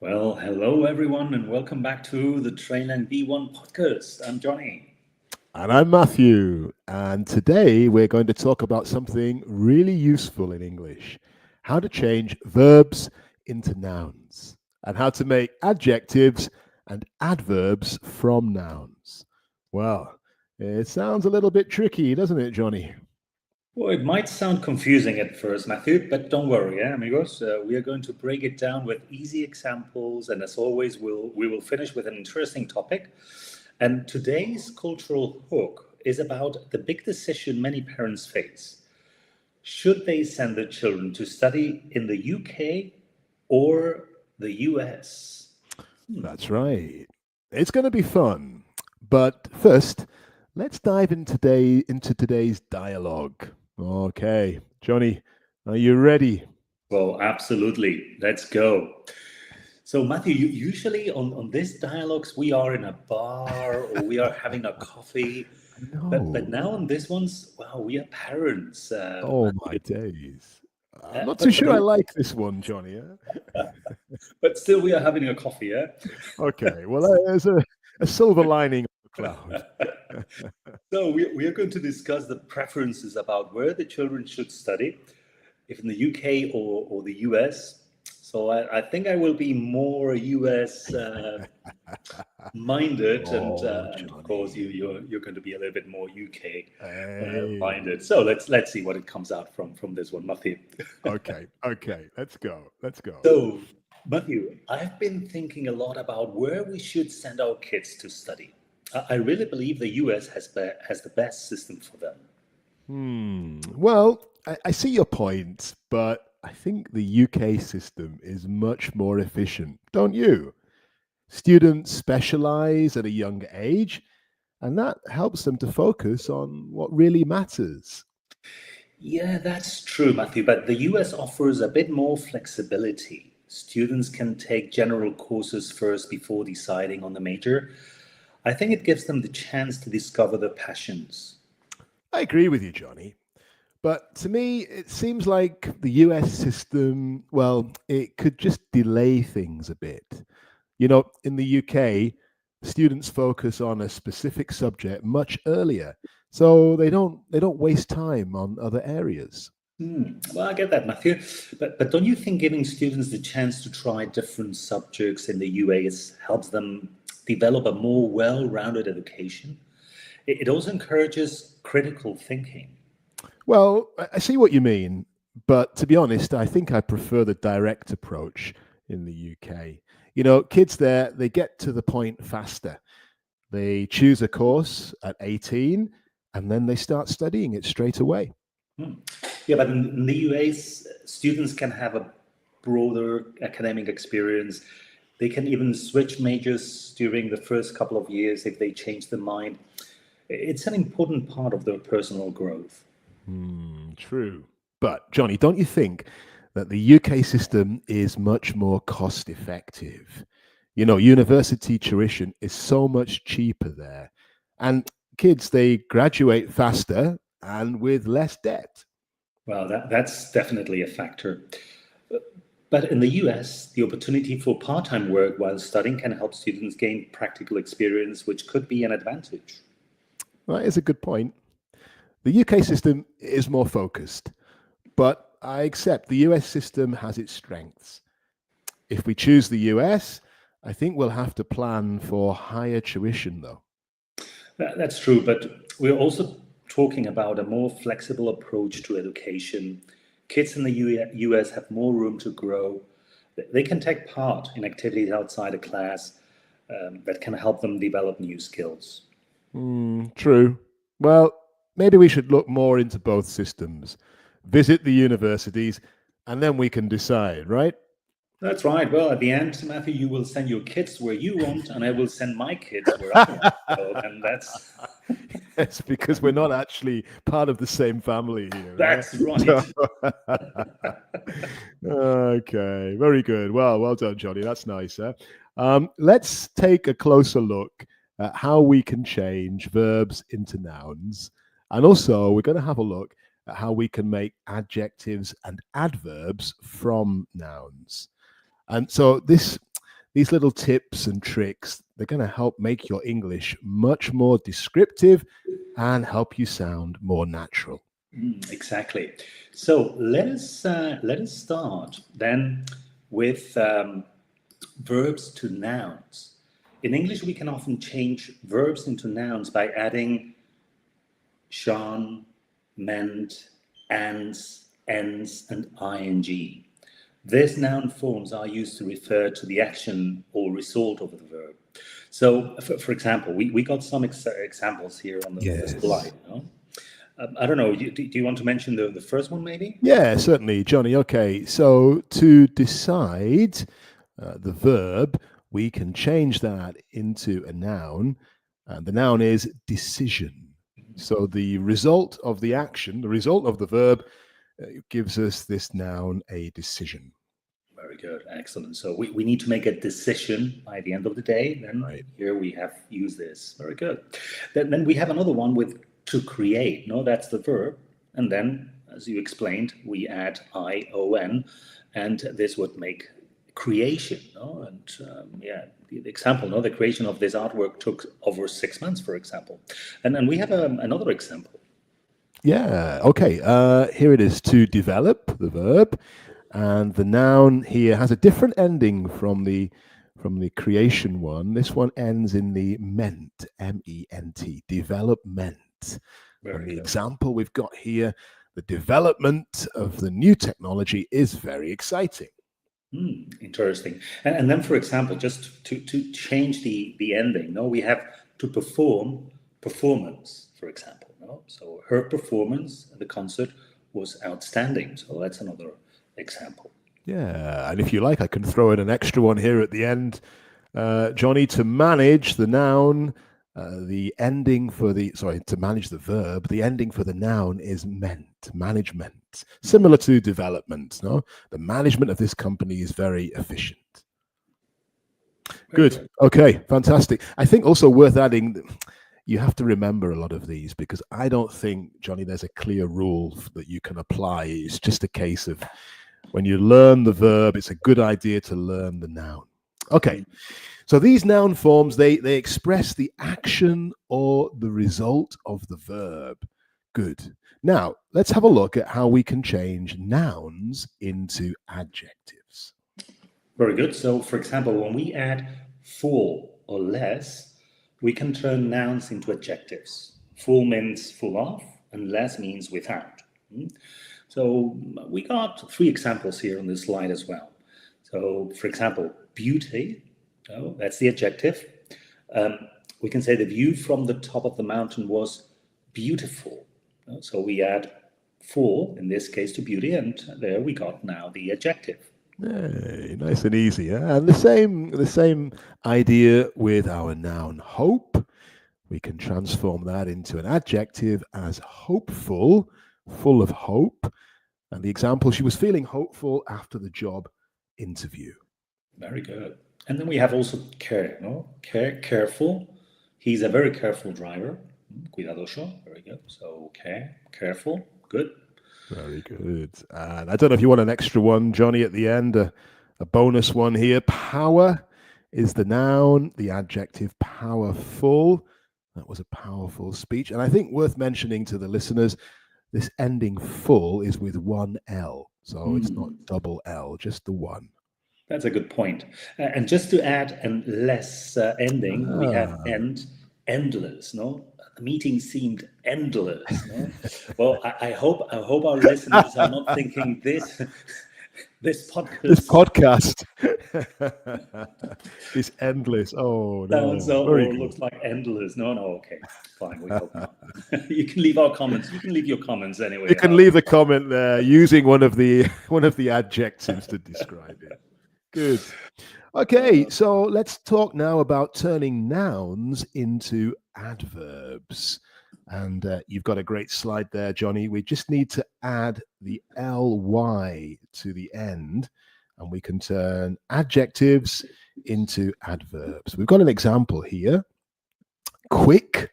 Well, hello everyone, and welcome back to the Trainlang B1 podcast. I'm Johnny. And I'm Matthew. And today we're going to talk about something really useful in English: how to change verbs into nouns, and how to make adjectives and adverbs from nouns. Well, it sounds a little bit tricky, doesn't it, Johnny? Well, it might sound confusing at first, Matthew, but don't worry, amigos. We are going to break it down with easy examples, and as always, we will finish with an interesting topic. And today's cultural hook is about the big decision many parents face. Should they send their children to study in the UK or the US? That's right. It's going to be fun. But first, let's dive into today's dialogue. Okay, Johnny, are you ready? Well, absolutely. Let's go. So, Matthew, usually on these dialogues, we are in a bar or we are having a coffee. But No. now on this ones, wow, we are parents. Oh my days. I'm Uh, not too but, sure I but, like this one, Johnny. but still, we are having a coffee, yeah? Okay, well, there's a silver lining on the cloud. So, we are going to discuss the preferences about where the children should study, if in the UK or the US. So, I think I will be more US minded, Oh, and of course Johnny. you're going to be a little bit more UK Hey. minded. So let's see what it comes out from this one, Matthew. Okay, let's go. Let's go. So, Matthew, I've been thinking a lot about where we should send our kids to study. I really believe the US has the best system for them. Well, I see your point, but I think the UK system is much more efficient, don't you? Students specialize at a young age, and that helps them to focus on what really matters. Yeah, that's true, Matthew, but the US offers a bit more flexibility. Students can take general courses first before deciding on the major. I think it gives them the chance to discover their passions. I agree with you, Johnny. But to me, it seems like the US system, well, it could just delay things a bit. You know, in the UK, students focus on a specific subject much earlier, so they don't waste time on other areas. Well, I get that, Matthew. But don't you think giving students the chance to try different subjects in the UAS helps them develop a more well-rounded education? It also encourages critical thinking. Well, I see what you mean, but to be honest, I think I prefer the direct approach in the UK. You know, kids there, they get to the point faster. They choose a course at 18 and then they start studying it straight away. Hmm. Yeah, but in the UAs, students can have a broader academic experience. They can even switch majors during the first couple of years if they change their mind. It's an important part of their personal growth. True. But, Johnny, don't you think that the UK system is much more cost effective? You know, university tuition is so much cheaper there. And kids, they graduate faster and with less debt. Well, that's definitely a factor. But in the US, the opportunity for part time work while studying can help students gain practical experience, which could be an advantage. That is a good point. The UK system is more focused, but I accept the US system has its strengths. If we choose the US, I think we'll have to plan for higher tuition, though. That's true, but we're also talking about a more flexible approach to education. Kids in the US have more room to grow. They can take part in activities outside a class that can help them develop new skills. True. Well, maybe we should look more into both systems, visit the universities, and then we can decide, right? That's right. Well, at the end, Matthew, you will send your kids where you want, and I will send my kids where I want. So, and that's Yes, because we're not actually part of the same family here. that's right. Okay, very good. Well done, Johnny. That's nice. Let's take a closer look at how we can change verbs into nouns. And also, we're going to have a look at how we can make adjectives and adverbs from nouns. And so these little tips and tricks, they're going to help make your English much more descriptive and help you sound more natural. Exactly. So let us start then with verbs to nouns. In English, we can often change verbs into nouns by adding shone, meant, ands, ends, and ing. These noun forms are used to refer to the action or result of the verb. So, for example, we got some examples here on the slide. You know? I don't know. Do you want to mention the first one, maybe? Yeah, certainly, Johnny. Okay, so to decide the verb, we can change that into a noun. And the noun is decision. So the result of the action, the result of the verb, gives us this noun a decision. Very good. Excellent. So we need to make a decision by the end of the day. Then here we have used this. Very good. Then we have another one with to create. No, that's the verb. And then, as you explained, we add ion, and this would make creation. No? And the example, no, the creation of this artwork took over 6 months, for example. And then we have another example. Yeah. Okay. Here it is, to develop, the verb. And the noun here has a different ending from the creation one. This one ends in the ment, M-E-N-T, development. And the example we've got here, the development of the new technology is very exciting. Interesting. And then, for example, just to change the ending, no, we have to perform, performance, for example. No? So her performance at the concert was outstanding. So that's another example. Yeah, and if you like, I can throw in an extra one here at the end. Johnny, to manage the noun, the ending for to manage the verb, the ending for the noun is meant, management. Similar to development, no? The management of this company is very efficient. Good. Okay, fantastic. I think also worth adding, you have to remember a lot of these because I don't think, Johnny, there's a clear rule that you can apply. It's just a case of when you learn the verb, it's a good idea to learn the noun. Okay, so these noun forms, they express the action or the result of the verb. Good. Now, let's have a look at how we can change nouns into adjectives. Very good. So, for example, when we add full or less, we can turn nouns into adjectives. Full means full of, and less means without. So we got 3 examples here on this slide as well. So, for example, beauty, that's the adjective. We can say the view from the top of the mountain was beautiful. So we add full, in this case, to beauty, and there we got now the adjective. Hey, nice and easy. And the same idea with our noun hope. We can transform that into an adjective as hopeful, full of hope. And the example, she was feeling hopeful after the job interview. Very good. And then we have also care, no? Careful. He's a very careful driver. Cuidadoso. Very good. So careful. Good. Very good. And I don't know if you want an extra one, Johnny, at the end, a bonus one here. Power is the noun, the adjective powerful. That was a powerful speech. And I think worth mentioning to the listeners, this ending full is with one L. So it's not double L, just the one. That's a good point. And just to add an less ending, we have endless, no? The meeting seemed endless. No? Well, I hope our listeners are not thinking this podcast is endless. Oh no! Looks like endless. No, okay, fine. We hope not. You can leave our comments. You can leave your comments anyway. You can leave a comment there using one of the adjectives to describe it. Good. Okay, so let's talk now about turning nouns into adverbs. And you've got a great slide there, Johnny. We just need to add the ly to the end, and we can turn adjectives into adverbs. We've got an example here. Quick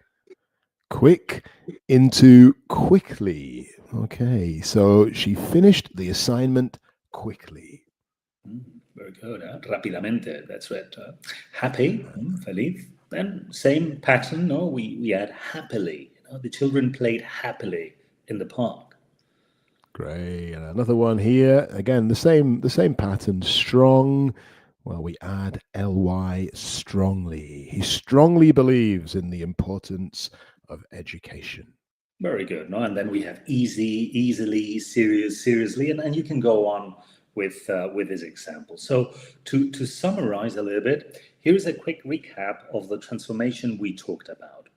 into quickly. Okay, so she finished the assignment quickly. Very good. Rápidamente, that's right. Happy, feliz. And same pattern, no? We add happily. The children played happily in the park. Great. And another one here. Again, the same pattern. Strong. Well, we add ly, strongly. He strongly believes in the importance of education. Very good. No? And then we have easy, easily, serious, seriously, and you can go on with this example. So to summarize a little bit, here's a quick recap of the transformation we talked about.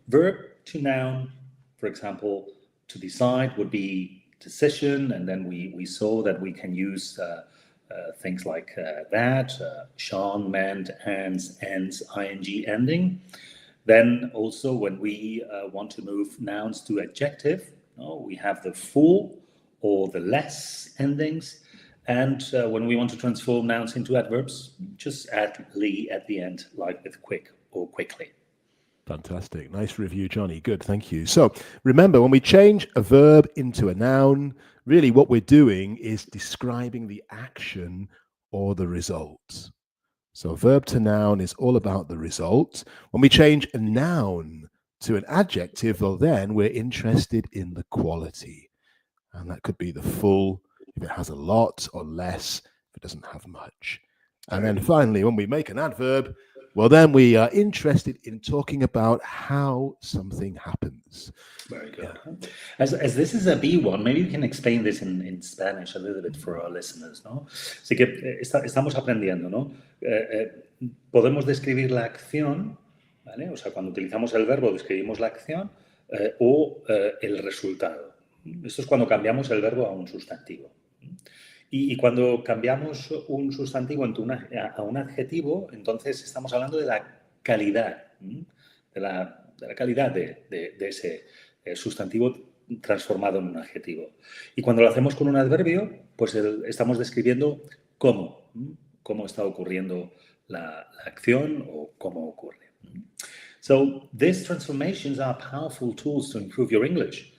Verb to noun, for example, to decide would be decision, and then we saw that we can use things like that, Sean, meant, ends, ing ending. Then also when we want to move nouns to adjective, we have the full or the less endings. And when we want to transform nouns into adverbs, just add ly at the end, like with quick or quickly. Fantastic. Nice review, Johnny. Good. Thank you. So remember, when we change a verb into a noun, really what we're doing is describing the action or the result. So verb to noun is all about the result. When we change a noun to an adjective, well, then we're interested in the quality. And that could be the full, if it has a lot, or less, if it doesn't have much. And then finally, when we make an adverb, well, then we are interested in talking about how something happens. Very good. Yeah. As this is a B1, maybe you can explain this in Spanish a little bit for our listeners, ¿no? Así que estamos aprendiendo, ¿no? Podemos describir la acción, ¿vale? O sea, cuando utilizamos el verbo describimos la acción o el resultado. Esto es cuando cambiamos el verbo a un sustantivo. Y cuando cambiamos un sustantivo a un adjetivo, entonces estamos hablando de la calidad, de la calidad de ese sustantivo transformado en un adjetivo. Y cuando lo hacemos con un adverbio, pues estamos describiendo cómo está ocurriendo la acción o cómo ocurre. So these transformations are powerful tools to improve your English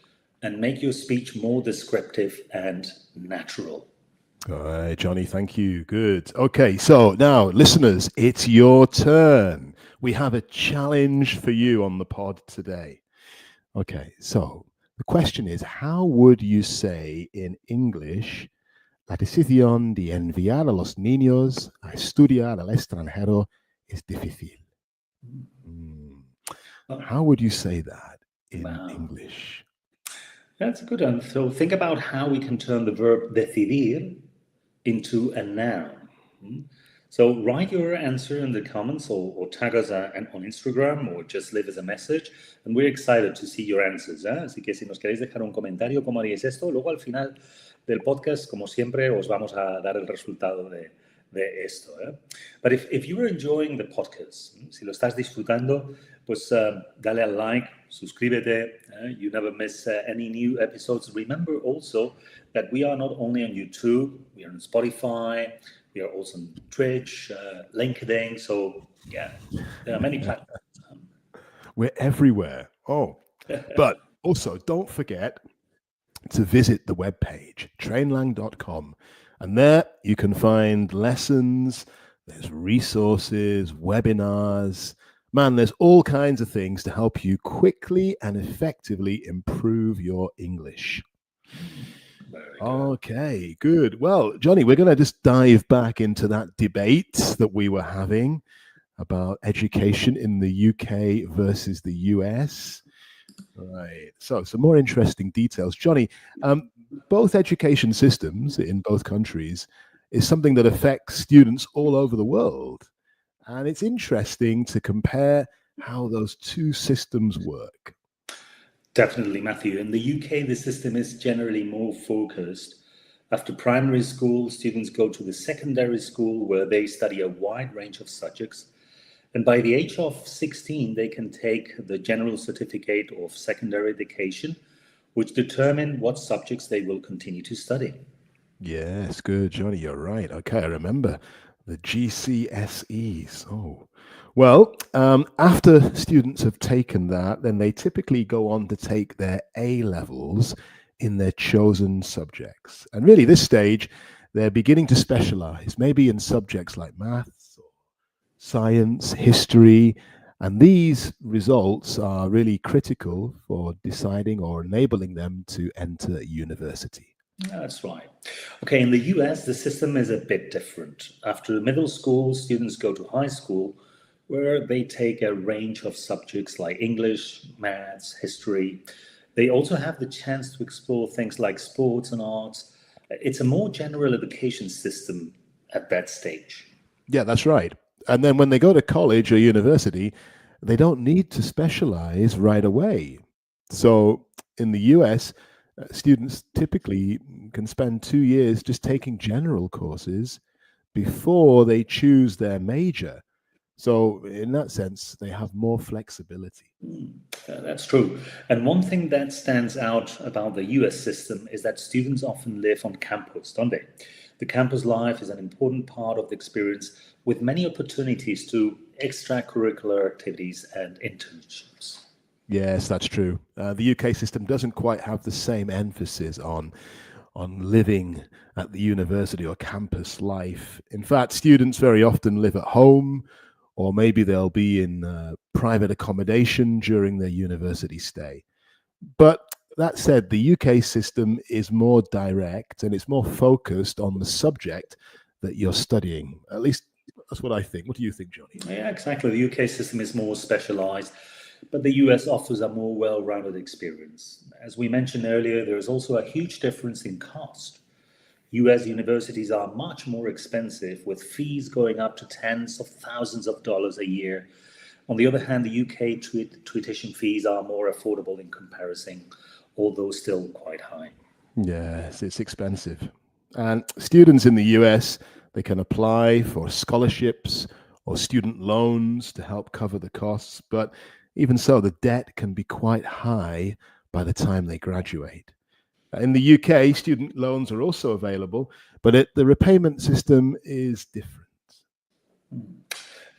and make your speech more descriptive and natural. All right, Johnny, thank you. Good. Okay, so now, listeners, it's your turn. We have a challenge for you on the pod today. Okay, so the question is, how would you say in English, la decisión de enviar a los niños a estudiar al extranjero es difícil? How would you say that in English? That's a good one. So think about how we can turn the verb decidir into a noun. So write your answer in the comments or tag us on Instagram or just leave us a message, and we're excited to see your answers. Así que si nos queréis dejar un comentario cómo haríais esto, luego al final del podcast, como siempre, os vamos a dar el resultado de esto. But if you are enjoying the podcast, si lo estás disfrutando, pues dale al like, suscríbete. You never miss any new episodes. Remember also that we are not only on YouTube, we are on Spotify, we are also on Twitch, LinkedIn. So yeah, there are many platforms. We're everywhere. Oh, but also don't forget to visit the webpage, trainlang.com. And there you can find lessons, there's resources, webinars. Man, there's all kinds of things to help you quickly and effectively improve your English. Okay, good. Well, Johnny, we're going to just dive back into that debate that we were having about education in the UK versus the US. Right. So some more interesting details. Johnny, both education systems in both countries is something that affects students all over the world. And it's interesting to compare how those two systems work. Definitely, Matthew. In the UK, the system is generally more focused. After primary school, students go to the secondary school where they study a wide range of subjects. And by the age of 16, they can take the General Certificate of Secondary Education, which determine what subjects they will continue to study. Yes, good, Johnny. You're right. Okay, I remember the GCSEs. Oh, well, after students have taken that, then they typically go on to take their A levels in their chosen subjects. And really, this stage, they're beginning to specialize, maybe in subjects like maths or science, history, and these results are really critical for deciding or enabling them to enter university. That's right. Okay, in the US, the system is a bit different. After middle school, students go to high school, where they take a range of subjects like English, maths, history. They also have the chance to explore things like sports and arts. It's a more general education system at that stage. Yeah, that's right. And then when they go to college or university, they don't need to specialize right away. So in the US, students typically can spend 2 years just taking general courses before they choose their major. So in that sense, they have more flexibility. That's true. And one thing that stands out about the US system is that students often live on campus, don't they? The campus life is an important part of the experience, with many opportunities to extracurricular activities and internships. Yes, that's true. The UK system doesn't quite have the same emphasis on living at the university or campus life. In fact, students very often live at home, or maybe they'll be in private accommodation during their university stay. But that said, the UK system is more direct and it's more focused on the subject that you're studying. At least that's what I think. What do you think, Johnny? Yeah, exactly. The UK system is more specialized, but the US offers a more well-rounded experience. As we mentioned earlier, there is also a huge difference in cost. US universities are much more expensive, with fees going up to tens of thousands of dollars a year. On the other hand, the UK tuition fees are more affordable in comparison, although still quite high. Yes, it's expensive. And students in the US, they can apply for scholarships or student loans to help cover the costs. But even so, the debt can be quite high by the time they graduate. In the UK, student loans are also available, but the repayment system is different.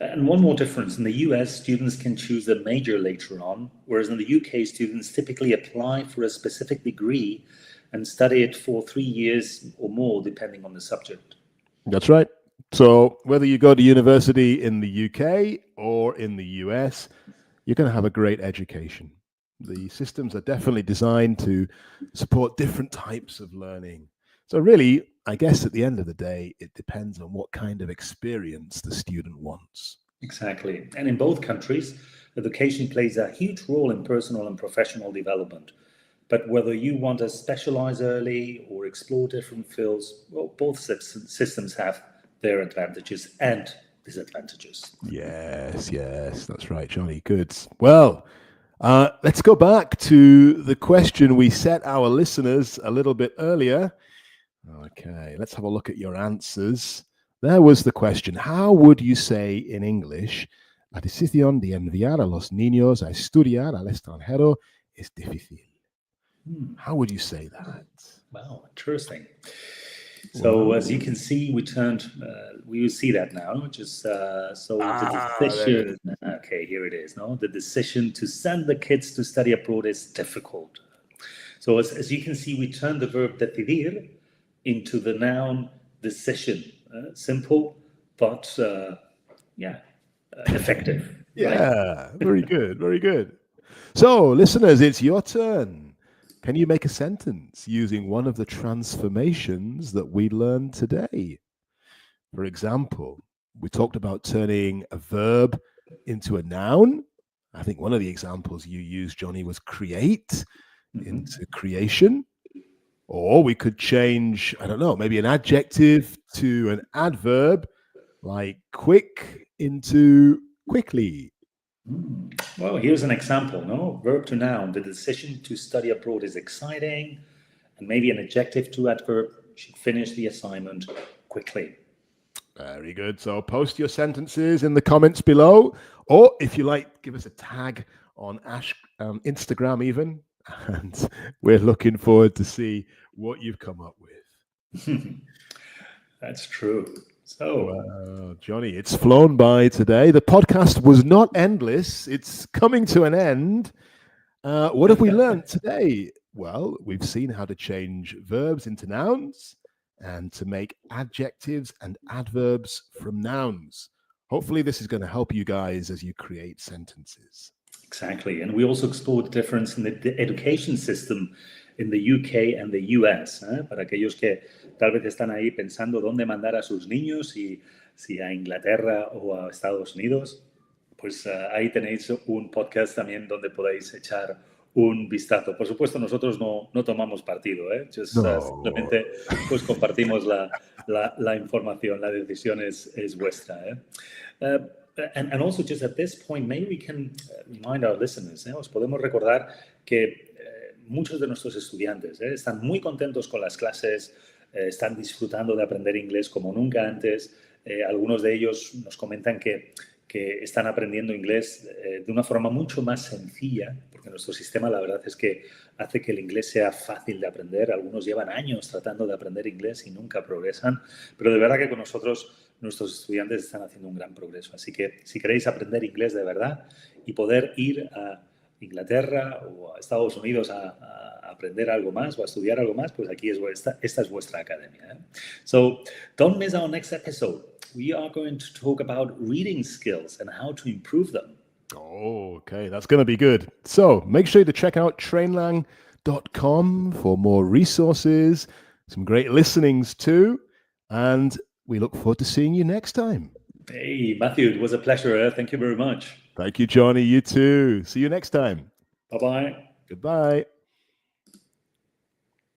And one more difference, in the US, students can choose a major later on, whereas in the UK, students typically apply for a specific degree and study it for 3 years or more, depending on the subject. That's right. So whether you go to university in the UK or in the US, you're going to have a great education. The systems are definitely designed to support different types of learning. So really, I guess at the end of the day, it depends on what kind of experience the student wants. Exactly. And in both countries, education plays a huge role in personal and professional development. But whether you want to specialize early or explore different fields, well, both systems have their advantages and disadvantages. Yes, that's right, Johnny. Good. Well, let's go back to the question we set our listeners a little bit earlier. Okay, let's have a look at your answers. There was the question. How would you say in English, la decisión de enviar a los niños a estudiar al extranjero es difícil? How would you say that? Wow, interesting. So as you can see, we will see that now, which is the decision. Okay, here it is. No, the decision to send the kids to study abroad is difficult. So as you can see, we turned the verb decidir into the noun decision. Simple, but effective. Yeah, right? Very good, very good. So, listeners, it's your turn. Can you make a sentence using one of the transformations that we learned today? For example, we talked about turning a verb into a noun. I think one of the examples you used, Johnny, was create into creation. Or we could change, I don't know, maybe an adjective to an adverb, like quick into quickly. Well, here's an example, no? Verb to noun. The decision to study abroad is exciting. And maybe an adjective to adverb. Should finish the assignment quickly. Very good. So post your sentences in the comments below. Or if you like, give us a tag on Instagram even. And we're looking forward to see what you've come up with. That's true. So, Johnny, it's flown by today. The podcast was not endless. It's coming to an end. What have we learned today? Well, we've seen how to change verbs into nouns and to make adjectives and adverbs from nouns. Hopefully this is going to help you guys as you create sentences. Exactly. And we also explored the difference in the education system in the UK and the US. Para aquellos que tal vez están ahí pensando dónde mandar a sus niños, si a Inglaterra o a Estados Unidos, pues ahí tenéis un podcast también donde podéis echar un vistazo. Por supuesto, nosotros no tomamos partido, simplemente pues compartimos la información, la decisión es vuestra. And also just at this point, maybe we can remind our listeners, os podemos recordar que muchos de nuestros estudiantes están muy contentos con las clases, están disfrutando de aprender inglés como nunca antes. Algunos de ellos nos comentan que están aprendiendo inglés de una forma mucho más sencilla, porque nuestro sistema la verdad es que hace que el inglés sea fácil de aprender. Algunos llevan años tratando de aprender inglés y nunca progresan, pero de verdad que con nosotros nuestros estudiantes están haciendo un gran progreso. Así que si queréis aprender inglés de verdad y poder ir a Inglaterra o a Estados Unidos a aprender algo más o a estudiar algo más, pues aquí esta es vuestra academia. So don't miss our next episode. We are going to talk about reading skills and how to improve them. Oh, okay. That's going to be good. So make sure to check out trainlang.com for more resources, some great listenings too. And we look forward to seeing you next time. Hey, Matthew, it was a pleasure. Thank you very much. Thank you, Johnny. You too. See you next time. Bye-bye. Goodbye.